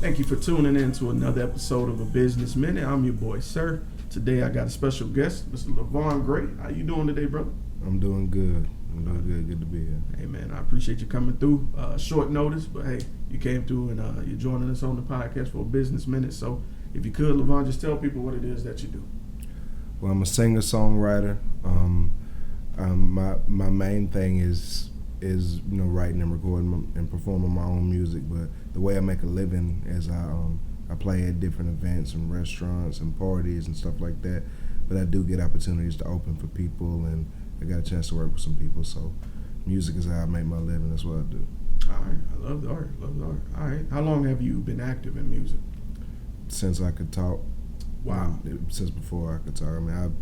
Thank you for tuning in to another episode of A Business Minute. I'm your boy, Sirr. Today I got a special guest, Mr. Levon Gray. How you doing today, brother? I'm doing good. Good to be here. Hey, man, I appreciate you coming through. Short notice, but hey, you came through and you're joining us on the podcast for A Business Minute. So if you could, Levon, just tell people what it is that you do. Well, I'm a singer-songwriter. My main thing is writing and recording and performing my own music. But the way I make a living is I play at different events and restaurants and parties and stuff like that. But I do get opportunities to open for people, and I got a chance to work with some people. So music is how I make my living. That's what I do. All right, I love the art. All right, how long have you been active in music? Since I could talk. Wow. Since before I could talk. I mean,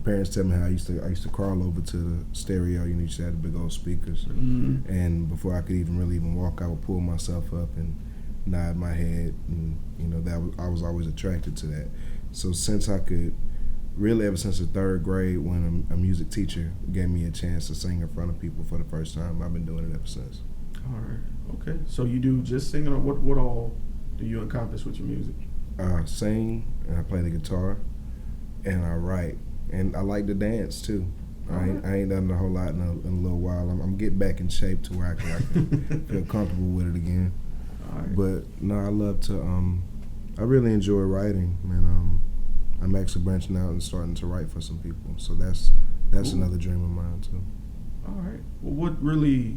parents tell me how I used to crawl over to the stereo. You used to have the big old speakers, and before I could even walk, I would pull myself up and nod my head, and I was always attracted to that. So since I could, really ever since the third grade, when a music teacher gave me a chance to sing in front of people for the first time, I've been doing it ever since. All right, okay. So you do just singing, or what all do you accomplish with your music? I sing, and I play the guitar, and I write. And I like to dance too. I ain't done a whole lot in a little while. I'm getting back in shape to where I can feel comfortable with it again. All right. But no, I love to. I really enjoy writing, and I'm actually branching out and starting to write for some people. So that's Ooh. Another dream of mine too. All right. Well, what really,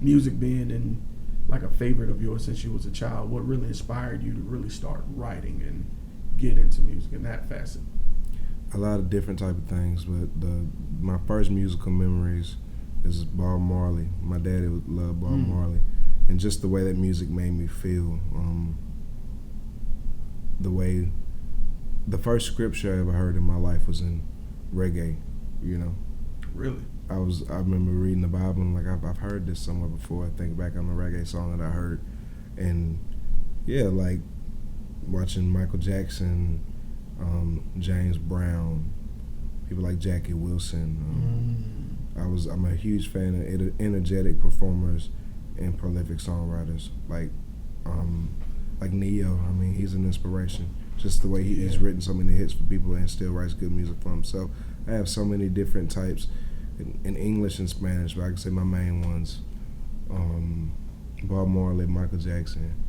music being in like a favorite of yours since you was a child, what really inspired you to really start writing and get into music in that facet? A lot of different type of things, but my first musical memories is Bob Marley. My daddy would love Bob Marley, and just the way that music made me feel. The first scripture I ever heard in my life was in reggae. Really? I remember reading the Bible and I've heard this somewhere before. I think back on the reggae song that I heard, and yeah, like watching Michael Jackson. James Brown, people like Jackie Wilson. I'm a huge fan of energetic performers and prolific songwriters like Neo. I mean, he's an inspiration. Just the way he's written so many hits for people and still writes good music for himself. I have so many different types in English and Spanish, but I can say my main ones: Bob Marley, Michael Jackson,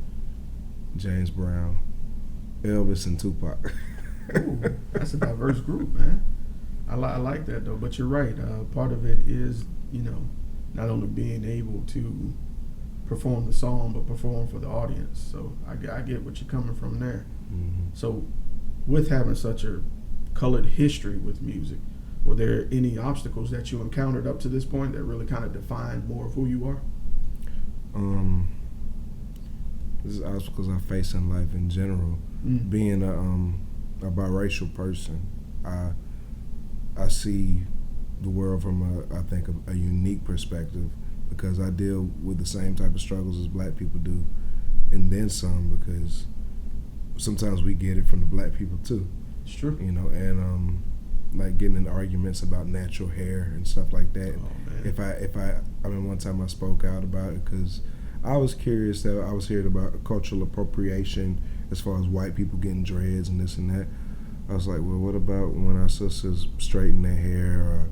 James Brown, Elvis, and Tupac. Ooh, that's a diverse group, man. I like that though. But you're right. Part of it is, not only being able to perform the song, but perform for the audience. So I get what you're coming from there. Mm-hmm. So, with having such a colored history with music, were there any obstacles that you encountered up to this point that really kind of defined more of who you are? This is obstacles I face in life in general. Being a biracial person, I see the world from a unique perspective, because I deal with the same type of struggles as black people do, and then some, because sometimes we get it from the black people too. It's true. And like getting in arguments about natural hair and stuff like that. Oh, man. I mean, one time I spoke out about it because I was curious that I was hearing about cultural appropriation as far as white people getting dreads and this and that. I was like, well, what about when our sisters straighten their hair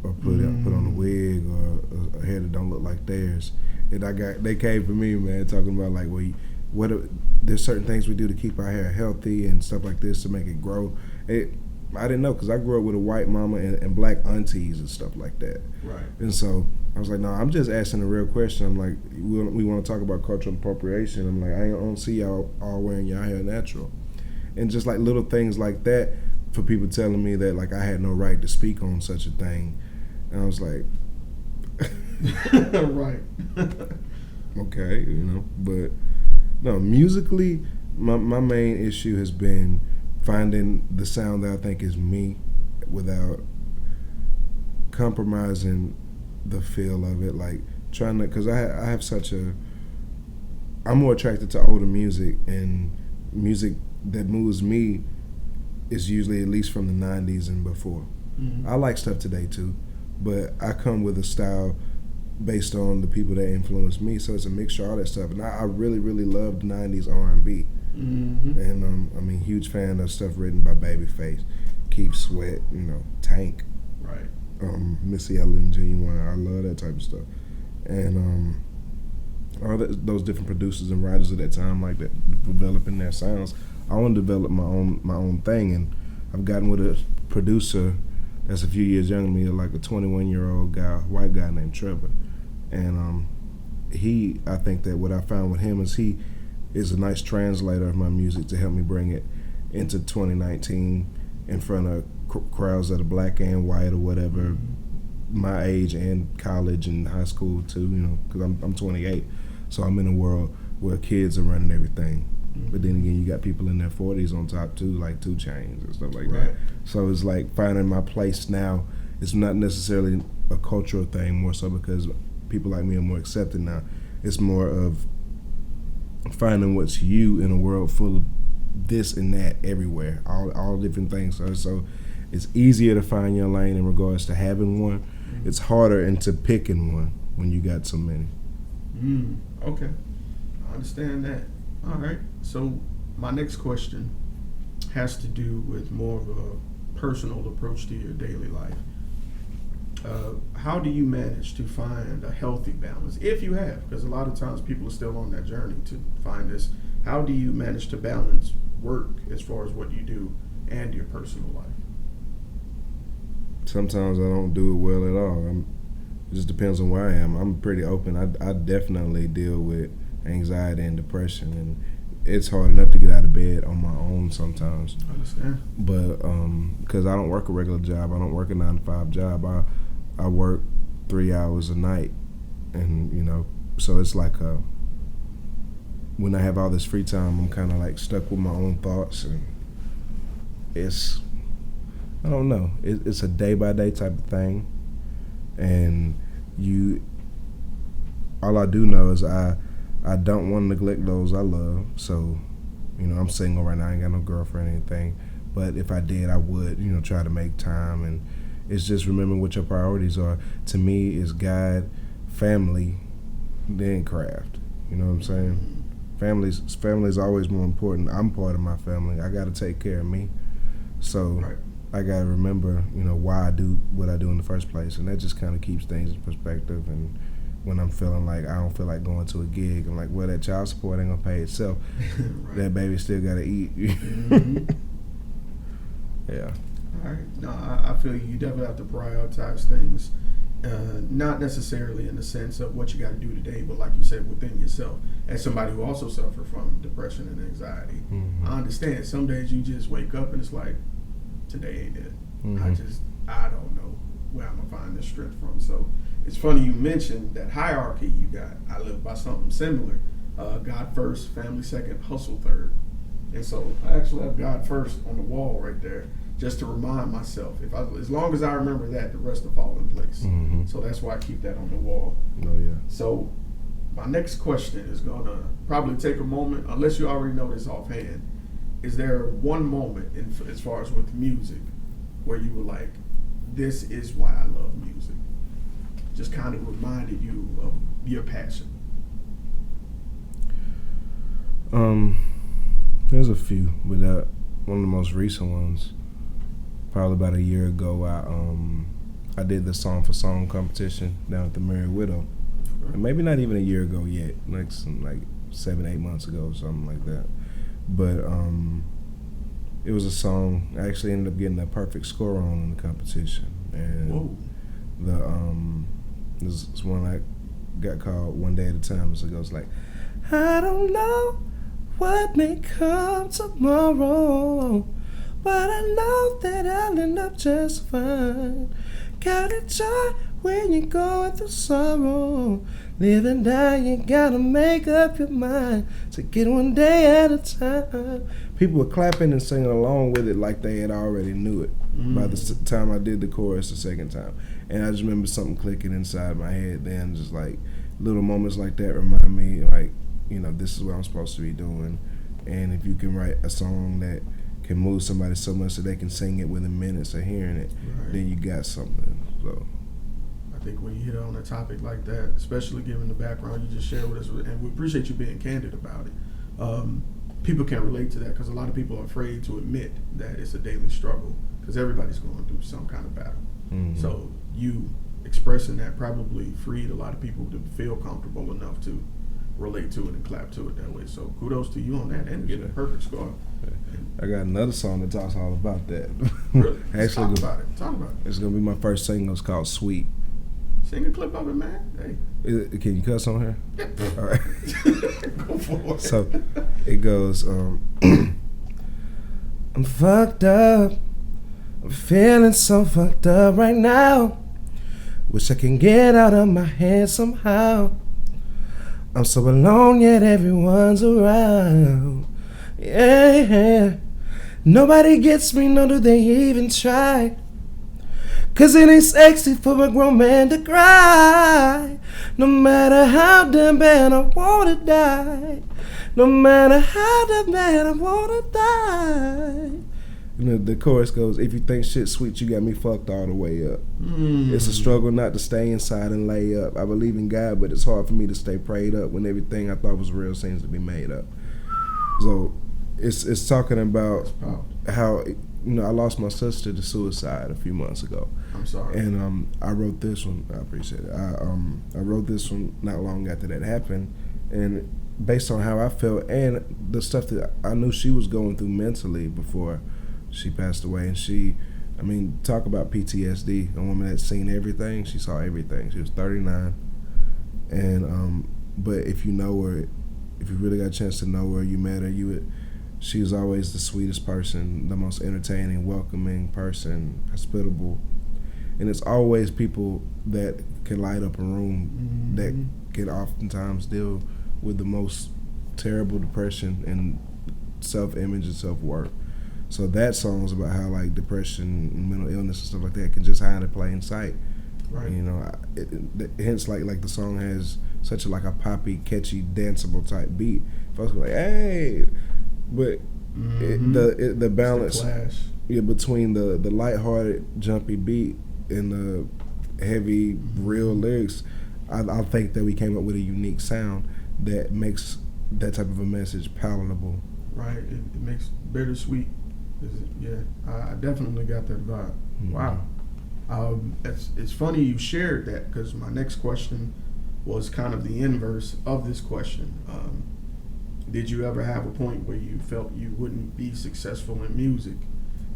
or put on a wig or a hair that don't look like theirs? And they came for me, man, talking about like, well, there's certain things we do to keep our hair healthy and stuff like this to make it grow. I didn't know, because I grew up with a white mama and black aunties and stuff like that. Right. And so I was like, no, I'm just asking a real question. I'm like, we want to talk about cultural appropriation. I'm like, I don't see y'all all wearing your hair natural. And just like little things like that, for people telling me that like I had no right to speak on such a thing. And I was like, right. Okay, but no, musically, my main issue has been finding the sound that I think is me without compromising the feel of it, like trying to, because I have I'm more attracted to older music, and music that moves me is usually at least from the 90s and before. I like stuff today too, but I come with a style based on the people that influenced me. So it's a mixture of all that stuff. And I really, really love the 90s R&B. Mm-hmm. And I mean, huge fan of stuff written by Babyface, Keith Sweat, Tank, Right. Missy Elliott, Genuine. I love that type of stuff. And all those different producers and writers at that time, like that, developing their sounds. I want to develop my own thing, and I've gotten with a producer that's a few years younger than me, like a 21-year-old guy, white guy named Trevor. And I think that what I found with him is he is a nice translator of my music to help me bring it into 2019 in front of crowds that are black and white or whatever, my age and college and high school too, because I'm 28, so I'm in a world where kids are running everything. But then again, you got people in their 40s on top too, like 2 Chainz and stuff like that. So it's like finding my place now. It's not necessarily a cultural thing, more so because people like me are more accepted now. It's more of finding what's you in a world full of this and that everywhere, all different things. So it's easier to find your lane in regards to having one. It's harder into picking one when you got so many. Okay, I understand that. All right, so my next question has to do with more of a personal approach to your daily life. How do you manage to find a healthy balance, if you have? Because a lot of times people are still on that journey to find this. How do you manage to balance work as far as what you do and your personal life? Sometimes I don't do it well at all. It just depends on where I am. I'm pretty open. I definitely deal with anxiety and depression, and it's hard enough to get out of bed on my own sometimes. I understand. But because I don't work a regular job, I don't work a 9-to-5 job. I work 3 hours a night, and so it's like when I have all this free time, I'm kind of like stuck with my own thoughts, and I don't know. It's a day-by-day type of thing, and all I do know is I don't want to neglect those I love. So, I'm single right now. I ain't got no girlfriend or anything. But if I did, I would, try to make time. And it's just remembering what your priorities are. To me, it's God, family, then craft. You know what I'm saying? Family's always more important. I'm part of my family. I got to take care of me. So I got to remember, why I do what I do in the first place. And that just kind of keeps things in perspective. And when I'm feeling like I don't feel like going to a gig, I'm like, well, that child support ain't gonna pay itself. That baby still gotta eat. Yeah. All right. No, I feel you definitely have to prioritize things, not necessarily in the sense of what you got to do today, but like you said, within yourself. As somebody who also suffer from depression and anxiety, I understand. Some days you just wake up and it's like, today ain't it. I don't know where I'm gonna find this strength from. So it's funny you mentioned that hierarchy you got. I live by something similar. God first, family second, hustle third. And so I actually have God first on the wall right there, just to remind myself. As long as I remember that, the rest will fall in place. So that's why I keep that on the wall. Oh yeah. So my next question is gonna probably take a moment, unless you already know this offhand. Is there one moment, as far as with music, where you were like, this is why I love music? Just kind of reminded you of your passion. There's a few, but one of the most recent ones, probably about a year ago, I did the Song for Song competition down at the Merry Widow. And maybe not even a year ago yet, like 7-8 months ago, something like that. But it was a song I actually ended up getting a perfect score on in the competition, and there's one I got called One Day at a Time. So it goes like, I don't know what may come tomorrow, but I know that I'll end up just fine. Got a joy when you're going through sorrow. Live and die, you gotta make up your mind to get one day at a time. People were clapping and singing along with it like they had already knew it by the time I did the chorus the second time. And I just remember something clicking inside my head then, just like little moments like that remind me, like, this is what I'm supposed to be doing. And if you can write a song that can move somebody so much that they can sing it within minutes of hearing it, then you got something. So I think when you hit on a topic like that, especially given the background you just shared with us, and we appreciate you being candid about it, people can relate to that because a lot of people are afraid to admit that it's a daily struggle because everybody's going through some kind of battle. Mm-hmm. So you expressing that probably freed a lot of people to feel comfortable enough to relate to it and clap to it that way. So kudos to you on that and getting a perfect score. I got another song that talks all about that. Really? Actually, Talk about it. It's gonna be my first single. It's called "Sweet." Sing a clip of it, man. Hey. Can you cuss on here? All right. Go for it. So it goes. I'm fucked up. I'm feeling so fucked up right now. Wish I can get out of my head somehow. I'm so alone yet everyone's around. Yeah. Nobody gets me, nor do they even try. 'Cause it ain't sexy for a grown man to cry. No matter how damn bad I wanna die. No matter how damn bad I wanna die. You know, the chorus goes, if you think shit's sweet, you got me fucked all the way up. It's a struggle not to stay inside and lay up. I believe in God, but it's hard for me to stay prayed up when everything I thought was real seems to be made up. So it's talking about how, I lost my sister to suicide a few months ago. I'm sorry. And I wrote this one. I appreciate it. I wrote this one not long after that happened, and based on how I felt and the stuff that I knew she was going through mentally before she passed away. And talk about PTSD. A woman that's seen everything. She saw everything. She was 39, and but if you know her, if you really got a chance to know her, you met her, she was always the sweetest person, the most entertaining, welcoming person, hospitable. And it's always people that can light up a room that can oftentimes deal with the most terrible depression and self-image and self-worth. So that song is about how like depression and mental illness and stuff like that can just hide in plain sight. Right. Hence like the song has such a poppy, catchy, danceable type beat. Folks go like, hey, but the balance, between the lighthearted, jumpy beat and the heavy, real lyrics, I think that we came up with a unique sound that makes that type of a message palatable. Right. It makes bittersweet. Yeah, I definitely got that vibe. Mm-hmm. Wow. It's funny you shared that because my next question was kind of the inverse of this question. Did you ever have a point where you felt you wouldn't be successful in music?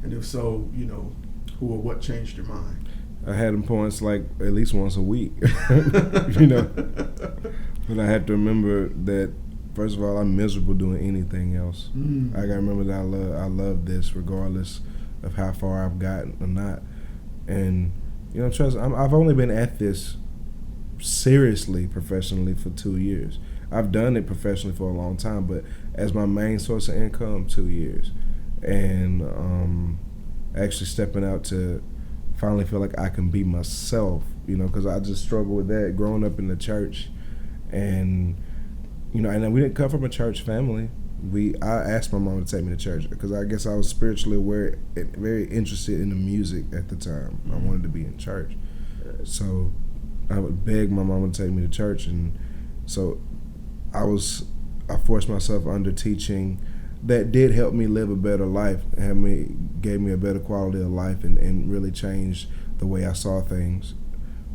And if so, who or what changed your mind? I had them points like at least once a week, But I had to remember that, first of all, I'm miserable doing anything else. I gotta remember that I love this regardless of how far I've gotten or not. And trust, I've only been at this seriously, professionally for 2 years. I've done it professionally for a long time, but as my main source of income, 2 years. And actually stepping out to finally feel like I can be myself, because I just struggled with that growing up in the church. And, and we didn't come from a church family. I asked my mom to take me to church because I guess I was spiritually aware and very interested in the music at the time. I wanted to be in church. So I would beg my mom to take me to church, and so I forced myself under teaching that did help me live a better life, gave me a better quality of life, and really changed the way I saw things.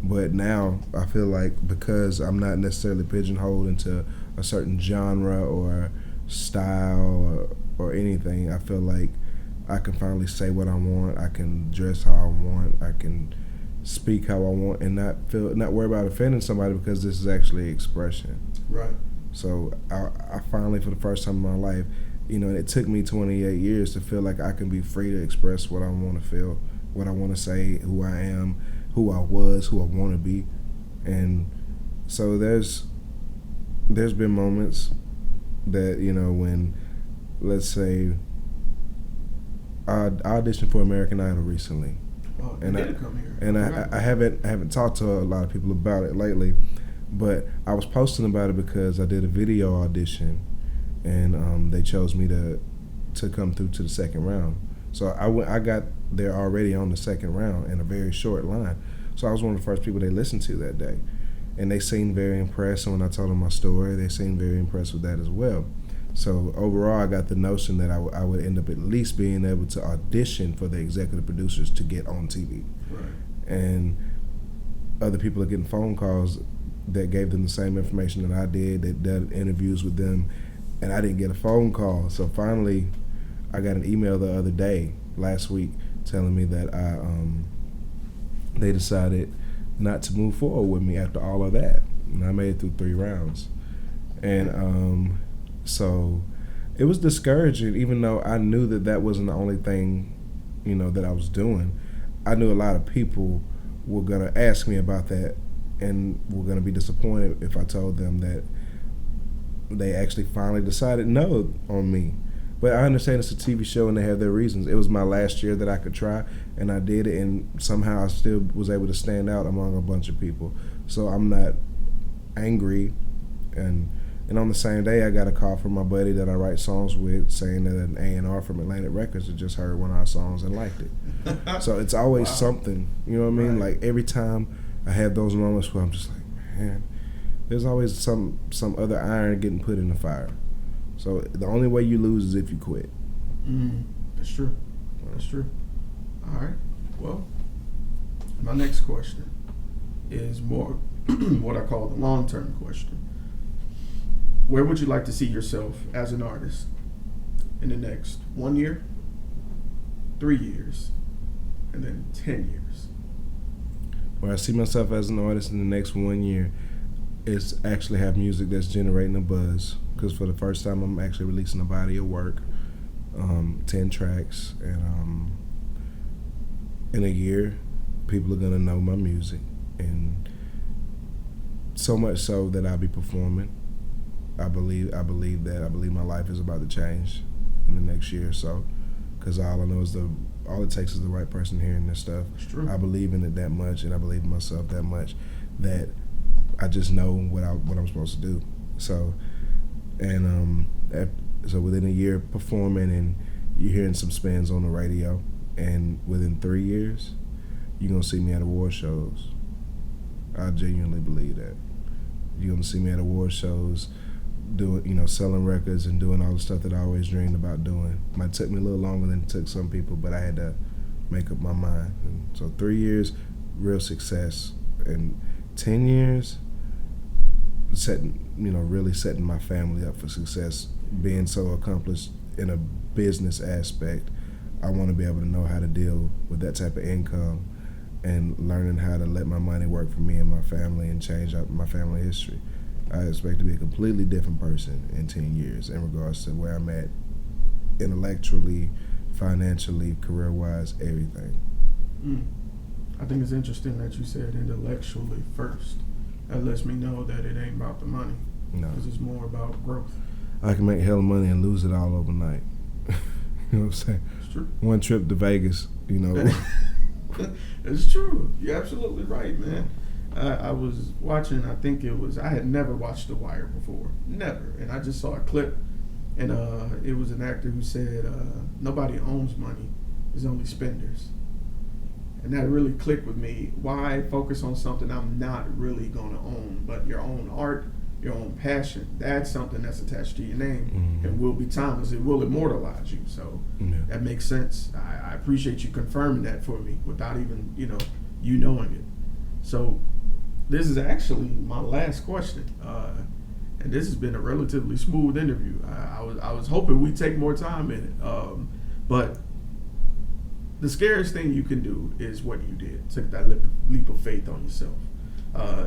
But now I feel like because I'm not necessarily pigeonholed into a certain genre or style or anything, I feel like I can finally say what I want. I can dress how I want. I can speak how I want, and not worry about offending somebody because this is actually expression. Right. So I finally, for the first time in my life, and it took me 28 years to feel like I can be free to express what I want to feel, what I want to say, who I am, who I was, who I want to be. And so there's been moments that, when, let's say, I auditioned for American Idol recently. Oh, and come here. I haven't talked to a lot of people about it lately, but I was posting about it because I did a video audition, and they chose me to come through to the second round. So I got there already on the second round in a very short line. So I was one of the first people they listened to that day. And they seemed very impressed. And when I told them my story, they seemed very impressed with that as well. So overall, I got the notion that I would end up at least being able to audition for the executive producers to get on TV. Right. And other people are getting phone calls that gave them the same information that I did, that did interviews with them, and I didn't get a phone call. So finally, I got an email the other day, last week, telling me that they decided not to move forward with me after all of that. And I made it through 3 rounds. And so it was discouraging, even though I knew that that wasn't the only thing, that I was doing. I knew a lot of people were going to ask me about that and were going to be disappointed if I told them that they actually finally decided no on me. But I understand it's a TV show and they have their reasons. It was my last year that I could try, and I did it, and somehow I still was able to stand out among a bunch of people. So I'm not angry. And on the same day, I got a call from my buddy that I write songs with saying that an A&R from Atlantic Records had just heard one of our songs and liked it. So it's always something, you know what I mean? Right. Like every time I have those moments where I'm just like, man, there's always some other iron getting put in the fire. So the only way you lose is if you quit. That's true. That's true. All right. Well, my next question is more what I call the long-term question. Where would you like to see yourself as an artist in the next 1 year, 3 years, and then 10 years? Where I see myself as an artist in the next 1 year is actually have music that's generating a buzz. Because for the first time, I'm actually releasing a body of work, 10 tracks, and in a year, people are gonna know my music, and so much so that I'll be performing. I believe my life is about to change in the next year or so, because all I know is all it takes is the right person hearing this stuff. It's true. I believe in it that much, and I believe in myself that much that I just know what I'm supposed to do. So. So within a year performing, and you're hearing some spins on the radio, and within 3 years, you're gonna see me at award shows. I genuinely believe that. You're gonna see me at award shows, doing, selling records and doing all the stuff that I always dreamed about doing. Might take me a little longer than it took some people, but I had to make up my mind. And so 3 years, real success, and 10 years, really setting my family up for success, being so accomplished in a business aspect. I want to be able to know how to deal with that type of income and learning how to let my money work for me and my family and change up my family history. I expect to be a completely different person in 10 years in regards to where I'm at intellectually, financially, career-wise, everything. I think it's interesting that you said intellectually first. That lets me know that it ain't about the money. No. Because it's more about growth. I can make hell of money and lose it all overnight. You know what I'm saying? It's true. One trip to Vegas, It's true. You're absolutely right, man. I was watching, I had never watched The Wire before. Never. And I just saw a clip, and it was an actor who said, nobody owns money. There's only spenders. And that really clicked with me. Why focus on something I'm not really going to own? But your own art, your own passion, that's something that's attached to your name and will be timeless. It will immortalize you. So that makes sense. I appreciate you confirming that for me without even, you knowing it. So this is actually my last question. And this has been a relatively smooth interview. I was hoping we'd take more time in it. But the scariest thing you can do is what you did. Took that leap of faith on yourself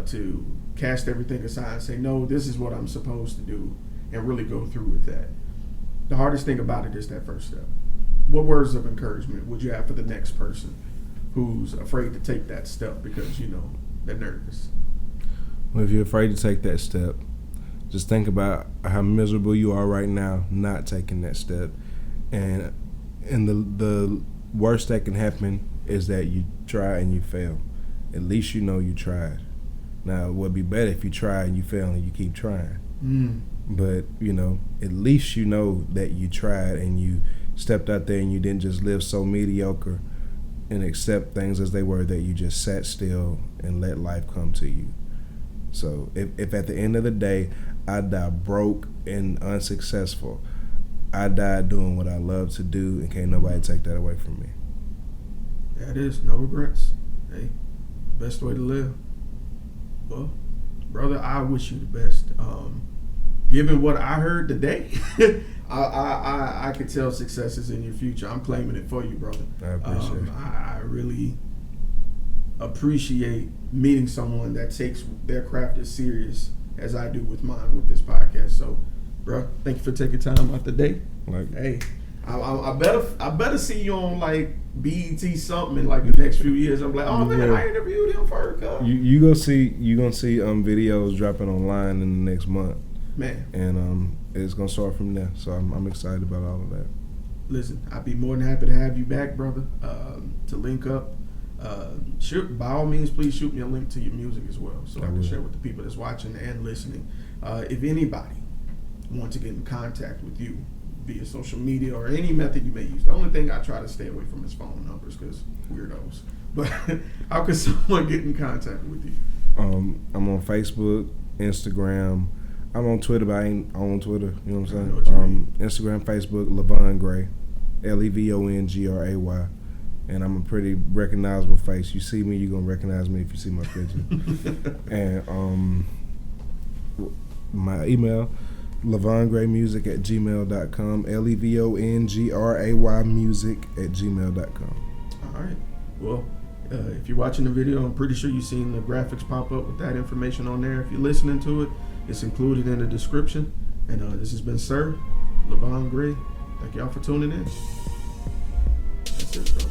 to cast everything aside and say, no, this is what I'm supposed to do, and really go through with that. The hardest thing about it is that first step. What words of encouragement would you have for the next person who's afraid to take that step because, they're nervous? Well, if you're afraid to take that step, just think about how miserable you are right now not taking that step. And the worst that can happen is that you try and you fail. At least you know you tried. Now, it would be better if you try and you fail and you keep trying. But, at least you know that you tried and you stepped out there and you didn't just live so mediocre and accept things as they were, that you just sat still and let life come to you. So if at the end of the day I die broke and unsuccessful, I died doing what I love to do, and can't nobody take that away from me. That is no regrets. Hey, best way to live. Well, brother, I wish you the best. Given what I heard today, I could tell success is in your future. I'm claiming it for you, brother. I appreciate it. I really appreciate meeting someone that takes their craft as serious as I do with mine with this podcast. So, bro, thank you for taking time out the day. Hey, I better see you on like BET something in like the next few years. I'm like, oh man, I interviewed him first. You gonna see videos dropping online in the next month, man, and it's gonna start from there. So I'm excited about all of that. Listen, I'd be more than happy to have you back, brother, to link up. By all means, please shoot me a link to your music as well, so I can share with the people that's watching and listening. If anybody wants to get in contact with you via social media or any method you may use, the only thing I try to stay away from is phone numbers because weirdos. But how can someone get in contact with you? I'm on Facebook, Instagram. I'm on Twitter, but I ain't on Twitter. You know what I'm saying? Instagram, Facebook, Levon Gray, LEVONGRAY. And I'm a pretty recognizable face. You see me, you're going to recognize me if you see my picture. And my email, LevonGrayMusic@gmail.com, LEVONGRAYmusic@gmail.com. All right. Well, if you're watching the video, I'm pretty sure you've seen the graphics pop up with that information on there. If you're listening to it, it's included in the description. And this has been Sirr, Levon Gray. Thank y'all for tuning in. That's it, bro.